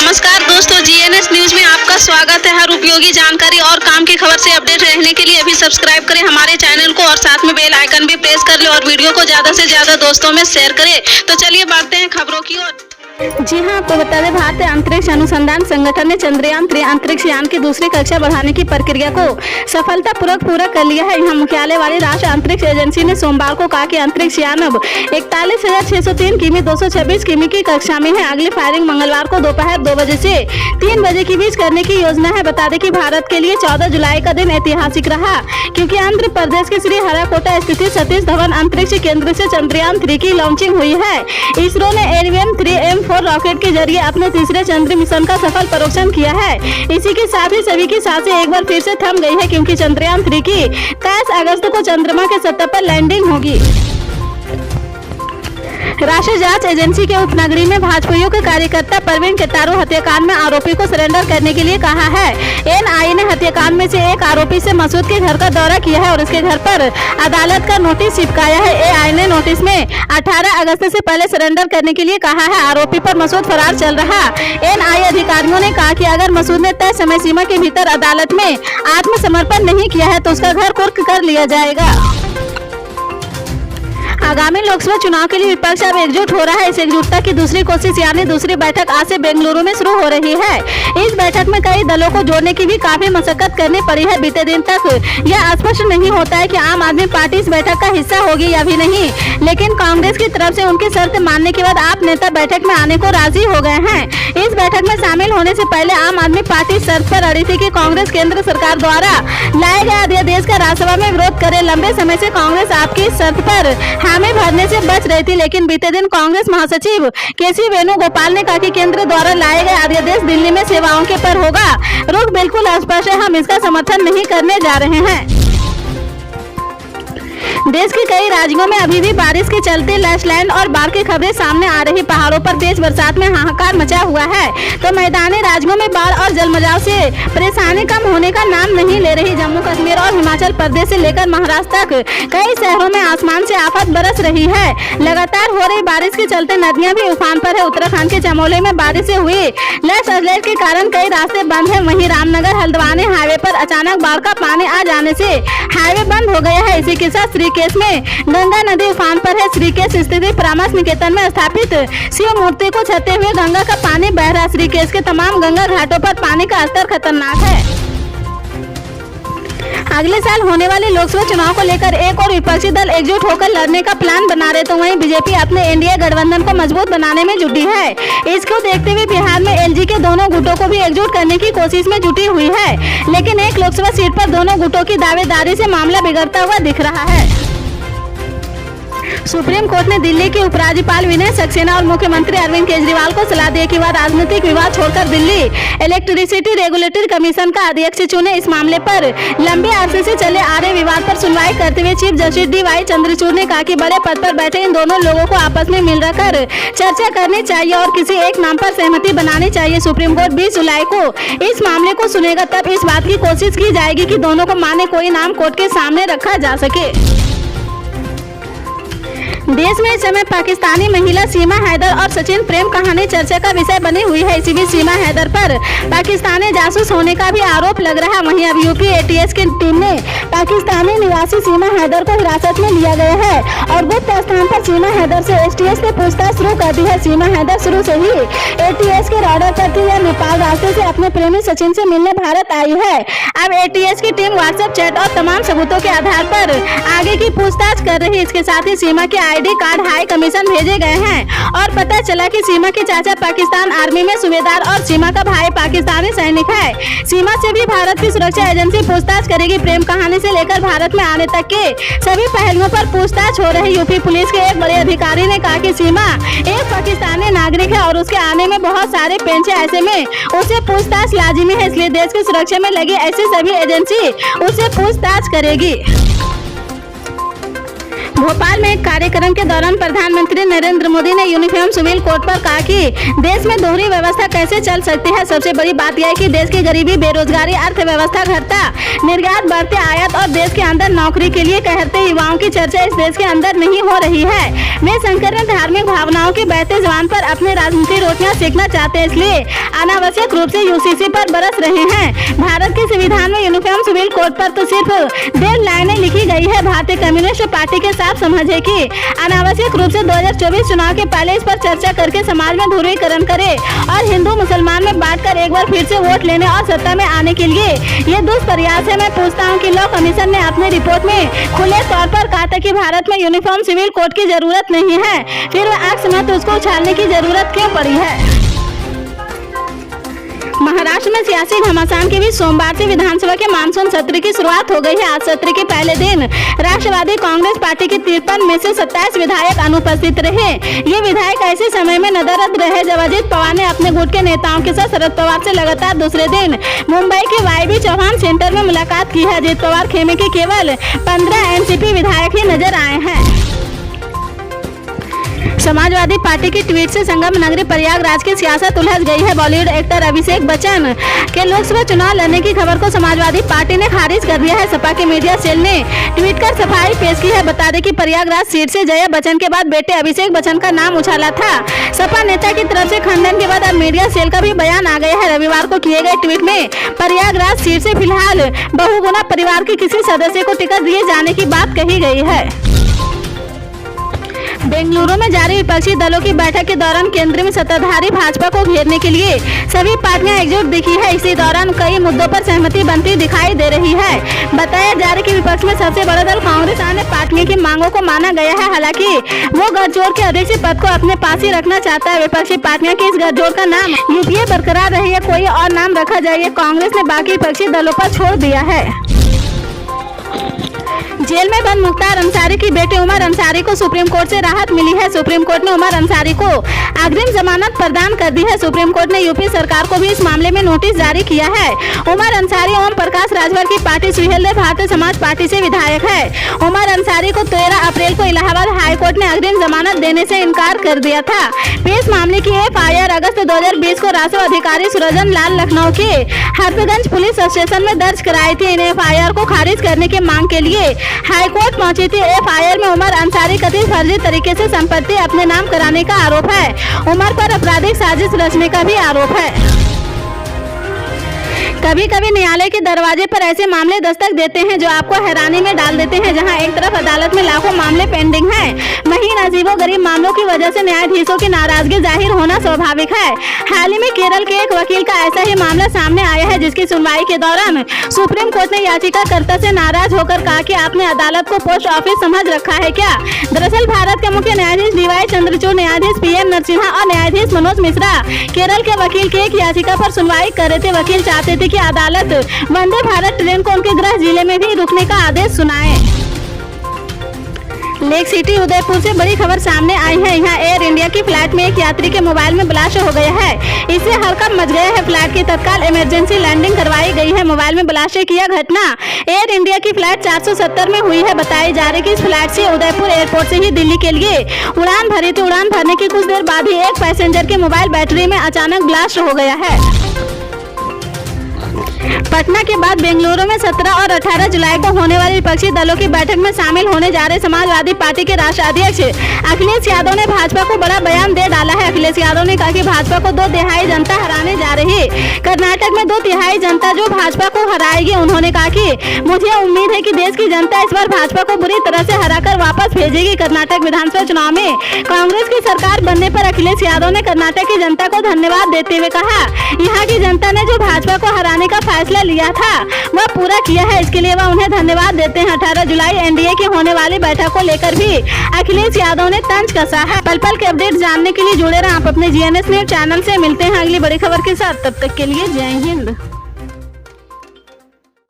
नमस्कार दोस्तों, GNS news में आपका स्वागत है। हर उपयोगी जानकारी और काम की खबर से अपडेट रहने के लिए अभी सब्सक्राइब करें हमारे चैनल को और साथ में बेल आइकन भी प्रेस कर लें और वीडियो को ज्यादा से ज्यादा दोस्तों में शेयर करें। तो चलिए बढ़ते हैं खबरों की ओर। जी हां, आपको बता दें, भारतीय अंतरिक्ष अनुसंधान संगठन ने चंद्रयान 3 अंतरिक्ष यान की दूसरी कक्षा बढ़ाने की प्रक्रिया को सफलतापूर्वक पूरा कर लिया है। यहाँ मुख्यालय वाली राष्ट्रीय अंतरिक्ष एजेंसी ने सोमवार को कहा कि अंतरिक्ष यान अब 41,603 किमी 226 किमी की कक्षा में है। अगली फायरिंग मंगलवार को दोपहर 2 बजे से 3 बजे के बीच करने की योजना है। बता दें कि भारत के लिए 14 जुलाई का दिन ऐतिहासिक रहा, क्योंकि आंध्र प्रदेश के श्रीहरिकोटा स्थित सतीश धवन अंतरिक्ष केंद्र से चंद्रयान 3 की लॉन्चिंग हुई है। इसरो ने LVM-3 M4 रॉकेट के जरिए अपने तीसरे चंद्र मिशन का सफल परीक्षण किया है। इसी के साथ ही सभी की सांसें एक बार फिर से थम गई है, क्योंकि चंद्रयान 3 की 23 अगस्त को चंद्रमा के सतह पर लैंडिंग होगी। राष्ट्रीय जांच एजेंसी के उपनगरी में भाजपाइयों के कार्यकर्ता परवीन केतारू हत्याकांड में आरोपी को सरेंडर करने के लिए कहा है। NIA ने हत्याकांड में से एक आरोपी से मसूद के घर का दौरा किया है और उसके घर पर अदालत का नोटिस चिपकाया है। AI ने नोटिस में 18 अगस्त से पहले सरेंडर करने के लिए कहा है। आरोपी पर मसूद फरार चल रहा। NIA अधिकारियों ने कहा कि अगर मसूद ने तय समय सीमा के भीतर अदालत में आत्मसमर्पण नहीं किया है तो उसका घर कुर्क कर लिया जाएगा। आगामी लोकसभा चुनाव के लिए विपक्ष अब एकजुट हो रहा है। इस एकजुटता की दूसरी कोशिश यानी दूसरी बैठक आज से बेंगलुरु में शुरू हो रही है। इस बैठक में कई दलों को जोड़ने की भी काफी मशक्कत करनी पड़ी है। बीते दिन तक यह स्पष्ट नहीं होता है कि आम आदमी पार्टी इस बैठक का हिस्सा होगी या भी नहीं, लेकिन कांग्रेस की तरफ से उनकी शर्त मानने के बाद आप नेता बैठक में आने को राजी हो गए हैं। इस बैठक में शामिल होने से पहले आम आदमी पार्टी शर्त पर अड़ी थी कि कांग्रेस केंद्र सरकार द्वारा लाए गए अध्यादेश का राज्यसभा में विरोध करे। लंबे समय से कांग्रेस आपकी शर्त पर हामी भरने से बच रही थी, लेकिन बीते दिन कांग्रेस महासचिव KC वेणुगोपाल ने कहा कि केंद्र द्वारा लाए गए अध्यादेश दिल्ली में सेवाओं के पर होगा। रुख बिल्कुल स्पष्ट है, हम इसका समर्थन नहीं करने जा रहे हैं। देश के कई राज्यों में अभी भी बारिश के चलते लैंडस्लाइड और बाढ़ की खबरें सामने आ रही। पहाड़ों पर तेज बरसात में हाहाकार मचा हुआ है, तो मैदानी राज्यों में बाढ़ और जलमजाव से परेशानी कम होने का नाम नहीं ले रही। जम्मू कश्मीर और हिमाचल प्रदेश से लेकर महाराष्ट्र तक कई शहरों में आसमान से आफत बरस रही है। लगातार हो रही बारिश के चलते नदियां भी उफान पर है। उत्तराखंड के चमोली में बारिश से हुई लैंडस्लाइड के कारण कई रास्ते बंद है। वहीं रामनगर हल्द्वानी हाईवे पर अचानक बाढ़ का पानी आ जाने से हाईवे बंद हो गया है। इसी के साथ श्रीकेश में गंगा नदी उफान पर है। श्रीकेश स्थित परामर्श निकेतन में स्थापित शिव मूर्ति को छते हुए गंगा का पानी बह रहा है। श्रीकेश के तमाम गंगा घाटों पर पानी का स्तर खतरनाक है। अगले साल होने वाले लोकसभा चुनाव को लेकर एक और विपक्षी दल एकजुट होकर लड़ने का प्लान बना रहे, तो वहीं बीजेपी अपने एनडीए गठबंधन को मजबूत बनाने में जुटी है। इसको देखते हुए बिहार में LG के दोनों गुटों को भी एकजुट करने की कोशिश में जुटी हुई है, लेकिन एक लोकसभा सीट पर दोनों गुटों की दावेदारी से मामला बिगड़ता हुआ दिख रहा है। सुप्रीम कोर्ट ने दिल्ली के उपराज्यपाल विनय सक्सेना और मुख्यमंत्री अरविंद केजरीवाल को सलाह दी कि वह राजनीतिक विवाद छोड़कर दिल्ली इलेक्ट्रिसिटी रेगुलेटरी कमीशन का अध्यक्ष चुने। इस मामले पर लंबे अरसे से चले आ रहे विवाद पर सुनवाई करते हुए चीफ जस्टिस DY चंद्रचूड़ ने कहा कि बड़े पद पर बैठे इन दोनों लोगों को आपस में मिलकर चर्चा करनी चाहिए और किसी एक नाम पर सहमति बनानी चाहिए। सुप्रीम कोर्ट 20 जुलाई को इस मामले को सुनेगा, तब इस बात की कोशिश की जाएगी कि दोनों को माने कोई नाम कोर्ट के सामने रखा जा सके। देश में इस समय पाकिस्तानी महिला सीमा हैदर और सचिन प्रेम कहानी चर्चा का विषय बनी हुई है। इसी बीच सीमा हैदर पर पाकिस्तानी जासूस होने का भी आरोप लग रहा है। वहीं अब यूपी ATS की टीम ने पाकिस्तानी निवासी सीमा हैदर को हिरासत में लिया गया है और गुप्त स्थान पर सीमा हैदर से STS ने पूछताछ शुरू कर दी है। सीमा हैदर शुरू से ही ATS के राडर पर थी। यह नेपाल रास्ते से अपने प्रेमी सचिन से मिलने भारत आई है। अब ATS की टीम व्हाट्सएप चैट और तमाम सबूतों के आधार पर आगे की पूछताछ कर रही है। इसके साथ ही सीमा के ID कार्ड हाई कमीशन भेजे गए हैं और पता चला कि सीमा के चाचा पाकिस्तान आर्मी में सूबेदार और सीमा का भाई पाकिस्तानी सैनिक है। सीमा से भी भारत की सुरक्षा एजेंसी पूछताछ करेगी। प्रेम कहानी से लेकर भारत में आने तक के सभी पहलुओं पर पूछताछ हो रही। यूपी पुलिस के एक बड़े अधिकारी ने कहा कि सीमा एक पाकिस्तानी नागरिक है और उसके आने में बहुत सारे पेंच है। ऐसे में उसे पूछताछ लाजिमी है, इसलिए देश की सुरक्षा में लगी ऐसी सभी एजेंसी उसे पूछताछ करेगी। भोपाल में एक कार्यक्रम के दौरान प्रधानमंत्री नरेंद्र मोदी ने यूनिफॉर्म सिविल कोड पर कहा कि देश में दोहरी व्यवस्था कैसे चल सकती है। सबसे बड़ी बात यह है कि देश की गरीबी, बेरोजगारी, अर्थव्यवस्था घटता, निर्यात बढ़ते, आयात और देश के अंदर नौकरी के लिए कहते युवाओं की चर्चा इस देश के अंदर नहीं हो रही है। वे संकीर्ण धार्मिक भावनाओं के बहते जवान पर अपनी राजनीतिक रोटियां सेकना चाहते हैं, इसलिए अनावश्यक रूप से यूसीसी पर बरस रहे हैं। भारत के संविधान में यूनिफॉर्म सिविल कोड पर तो सिर्फ 1.5 लाइनें लिखी गई है। भारतीय कम्युनिस्ट पार्टी के साफ समझ है कि अनावश्यक रूप से 2024 चुनाव के पहले इस पर चर्चा करके समाज में ध्रुवीकरण करे और हिंदू मुसलमान में बांटकर एक बार फिर से वोट लेने और सत्ता में आने के लिए ये दुष्प्रयास है। मैं पूछता हूँ कि लॉ कमीशन ने अपनी रिपोर्ट में खुले तौर पर कहा था कि भारत में यूनिफॉर्म सिविल कोड की जरूरत नहीं है, फिर वह अक्स में तो उसको उछालने की जरूरत क्यों पड़ी है। महाराष्ट्र में सियासी घमासान के बीच सोमवार से विधानसभा के मानसून सत्र की शुरुआत हो गई है। आज सत्र के पहले दिन राष्ट्रवादी कांग्रेस पार्टी के 53 में से 27 विधायक अनुपस्थित रहे। ये विधायक ऐसे समय में नदारद रहे जब अजित पवार ने अपने गुट के नेताओं के साथ शरद पवार से लगातार दूसरे दिन मुंबई के वाईबी चौहान सेंटर में मुलाकात की है। अजित पवार खेमे के केवल 15 एनसीपी विधायक ही नजर आए हैं। समाजवादी पार्टी की ट्वीट से संगम नगरी प्रयागराज की सियासत उलझ गई है। बॉलीवुड एक्टर अभिषेक बच्चन के लोकसभा चुनाव लड़ने की खबर को समाजवादी पार्टी ने खारिज कर दिया है। सपा के मीडिया सेल ने ट्वीट कर सफाई पेश की है। बता दें कि प्रयागराज सीट से जया बच्चन के बाद बेटे अभिषेक बच्चन का नाम उछाला था। सपा नेता की तरफ से खंडन के बाद अब मीडिया सेल का भी बयान आ गया है। रविवार को किए गए ट्वीट में प्रयागराज सीट से फिलहाल बहुगुणा परिवार के किसी सदस्य को टिकट दिए जाने की बात कही गई है। बेंगलुरु में जारी विपक्षी दलों की बैठक के दौरान केंद्र में सत्ताधारी भाजपा को घेरने के लिए सभी पार्टियां एकजुट दिखी है। इसी दौरान कई मुद्दों पर सहमति बनती दिखाई दे रही है। बताया जा रहा है कि विपक्ष में सबसे बड़ा दल कांग्रेस अन्य पार्टियों की मांगों को माना गया है। हालांकि वो गठजोड़ के अध्यक्ष पद को अपने पास ही रखना चाहता है। विपक्षी पार्टियां की इस गठजोड़ का नाम यूपीए बरकरार रही है, कोई और नाम रखा जाए कांग्रेस ने बाकी विपक्षी दलों पर छोड़ दिया है। जेल में बंद मुख्तार अंसारी की बेटी उमर अंसारी को सुप्रीम कोर्ट से राहत मिली है। सुप्रीम कोर्ट ने उमर अंसारी को अग्रिम जमानत प्रदान कर दी है। सुप्रीम कोर्ट ने यूपी सरकार को भी इस मामले में नोटिस जारी किया है। उमर अंसारी ओम प्रकाश राजभर की पार्टी सुहेलदेव भारतीय समाज पार्टी से विधायक है। उमर अंसारी को 13 अप्रैल को इलाहाबाद हाई कोर्ट ने अग्रिम जमानत देने से इनकार कर दिया था। पेश मामले की FIR अगस्त 2020 को रासव अधिकारी सुरजन लाल लखनऊ के हरफगंज पुलिस स्टेशन में दर्ज कराई थी। इन FIR को खारिज करने की मांग के लिए हाईकोर्ट पहुंची थी। FIR में उमर अंसारी कथित फर्जी तरीके से संपत्ति अपने नाम कराने का आरोप है। उमर पर आपराधिक साजिश रचने का भी आरोप है। कभी कभी न्यायालय के दरवाजे पर ऐसे मामले दस्तक देते हैं जो आपको हैरानी में डाल देते हैं। जहां एक तरफ अदालत में लाखों मामले पेंडिंग हैं, वहीं अजीबोगरीब मामलों की वजह से न्यायाधीशों की नाराजगी जाहिर होना स्वाभाविक है। हाल ही में केरल के एक वकील का ऐसा ही मामला सामने आया है, जिसकी सुनवाई के दौरान सुप्रीम कोर्ट ने याचिकाकर्ता से नाराज होकर कहा कि आपने अदालत को पोस्ट ऑफिस समझ रखा है क्या। दरअसल भारत के मुख्य न्यायाधीश DY चंद्रचूड़, न्यायाधीश PM नरसिम्हा और न्यायाधीश मनोज मिश्रा केरल के वकील की एक याचिका पर सुनवाई कर रहे थे। वकील चाहते थे कि अदालत वंदे भारत ट्रेन को उनके गृह जिले में भी रुकने का आदेश सुनाए। लेक सिटी उदयपुर से बड़ी खबर सामने आई है। यहाँ एयर इंडिया की फ्लाइट में एक यात्री के मोबाइल में ब्लास्ट हो गया है। इससे हड़कंप मच गया है। फ्लाइट की तत्काल इमरजेंसी लैंडिंग करवाई गई है। मोबाइल में ब्लास्ट की यह घटना एयर इंडिया की फ्लाइट 470 में हुई है। बताई जा रही है कि इस फ्लाइट से उदयपुर एयरपोर्ट से ही दिल्ली के लिए उड़ान भरी थी। उड़ान भरने की कुछ देर बाद ही एक पैसेंजर के मोबाइल बैटरी में अचानक ब्लास्ट हो गया है। पटना के बाद बेंगलुरु में 17 और 18 जुलाई को होने वाली विपक्षी दलों की बैठक में शामिल होने जा रहे समाजवादी पार्टी के राष्ट्रीय अध्यक्ष अखिलेश यादव ने भाजपा को बड़ा बयान दे डाला है। अखिलेश यादव ने कहा कि भाजपा को 2/3 जनता हराने जा रही है। कर्नाटक में 2/3 जनता जो भाजपा को हराएगी। उन्होंने कहा कि मुझे उम्मीद है कि देश की जनता इस बार भाजपा को बुरी तरह से हराकर वापस भेजेगी। कर्नाटक विधानसभा चुनाव में कांग्रेस की सरकार बनने पर अखिलेश यादव ने कर्नाटक की जनता को धन्यवाद देते हुए कहा, यहाँ की जनता ने जो भाजपा को हराने का फैसला लिया था वह पूरा किया है, इसके लिए वह उन्हें धन्यवाद देते हैं। 18 जुलाई एनडीए की होने वाली बैठक को लेकर भी अखिलेश यादव ने तंज कसा है। पल पल के अपडेट जानने के लिए जुड़े रहें आप अपने GNS न्यूज चैनल से। मिलते हैं अगली बड़ी खबर के साथ, तब तक के लिए जय हिंद।